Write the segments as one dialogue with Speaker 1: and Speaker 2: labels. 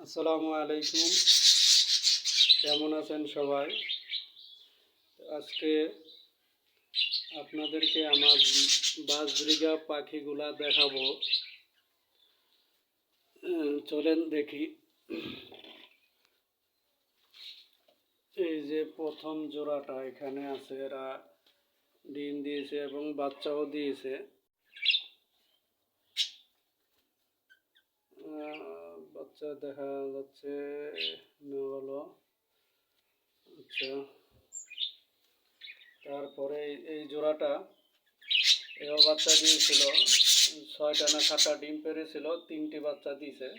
Speaker 1: আসসালামু আলাইকুম। কেমন আছেন সবাই? আজকে আপনাদেরকে আমার বাজরিগা পাখিগুলা দেখাবো। চলেন দেখি। এই যে প্রথম জোড়াটা এখানে আছে, এরা ডিম দিয়েছে এবং বাচ্চাও দিয়েছে। বাচ্চা দেখা যাচ্ছে না ভালো। আচ্ছা, তারপরে এই জোড়াটা এও বাচ্চা দিয়েছিল, 6টা না 7টা ডিম পেড়েছিল, 3টি বাচ্চা দিয়েছে।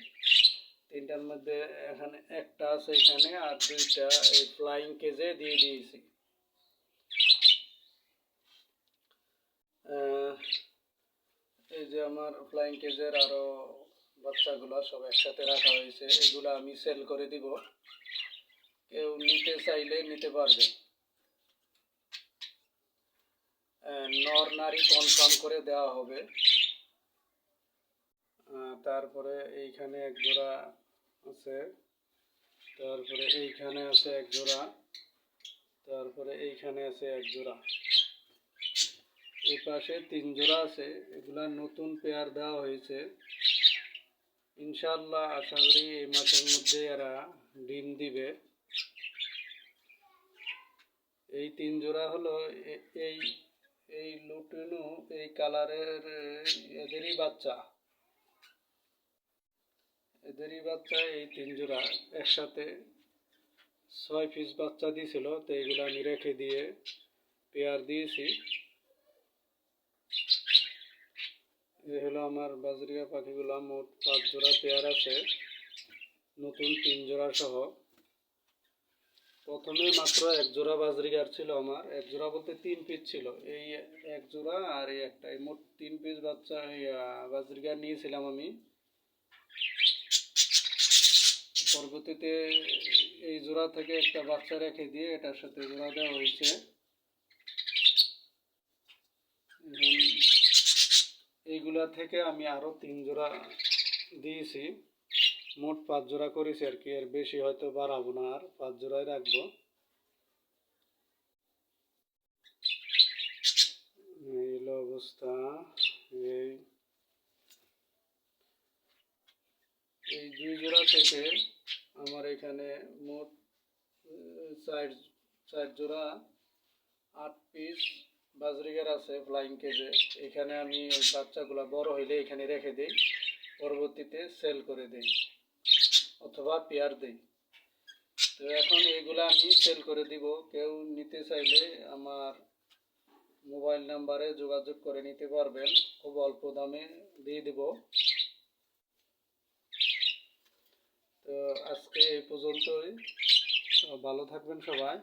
Speaker 1: 3টার মধ্যে এখানে একটা আছে এখানে, আর 2টা এই ফ্লাইং কেজে দিয়ে দিয়েছি। এই যে আমার ফ্লাইং কেজের আরো বাচ্চাগুলো সব একসাথে রাখা হয়েছে, এগুলো আমি সেল করে দিব, কেউ নিতে চাইলে নিতে পারবে। নর নারী কনফার্ম করে দেওয়া হবে। তারপরে এইখানে এক জোড়া আছে, তারপরে এইখানে আছে এক জোড়া, তারপরে এইখানে আছে এক জোড়া, এই পাশে 3 জোড়া আছে। এগুলা নতুন পেয়ার দেওয়া হয়েছে। ইনশাআল্লাহ আশা করি এই মাসের মধ্যে এরা ডিম দিবে। এই 3 জোড়া হলো এই এই লুটিনো এই কালারের এদেরই বাচ্চা। এই 3 জোড়া একসাথে 6 পিস বাচ্চা দিয়েছিল, তো এগুলো আমি রেখে দিয়ে পেয়ার দিয়েছি। এই হলো আমার বাজরিয়া পাখিগুলো, মোট 5 জোড়া পেয়ার আছে, নতুন 3 জোড়া সহ। প্রথমে মাত্র 1 জোড়া বাজরিগার ছিল আমার, 1 জোড়া বলতে 3 পিস ছিল, এই 1 জোড়া আর এই একটা, এই মোট 3 পিস বাচ্চা বাজরিগার নিয়েছিলাম আমি। পরবর্তীতে এই জোড়া থেকে একটা বাচ্চা রেখে দিয়ে এটার সাথে জোড়া দেওয়া হয়েছে। এইগুলা থেকে আমি আরো 3 জোড়া দিয়েছি, মোট 5 জোড়া করেছি আর কি, এর বেশি হয়তো বাড়াবো না, আর 5 জোড়াই রাখবো। এই হলো অবস্থা। এই এই 2 জোড়া থেকে আমার এখানে মোট 4 জোড়া 8 পিস বাজরিগার আছে ফ্লাইং কেজে। এখানে আমি ওই বাচ্চাগুলো বড় হইলে এখানে রেখে দিই, পরবর্তীতে সেল করে দিই অথবা পেয়ার দিই। তো এখন এইগুলা আমি সেল করে দিব, কেউ নিতে চাইলে আমার মোবাইল নাম্বারে যোগাযোগ করে নিতে পারবেন, খুব অল্প দামে দিয়ে দেব। তো আজকে এই পর্যন্তই, ভালো থাকবেন সবাই।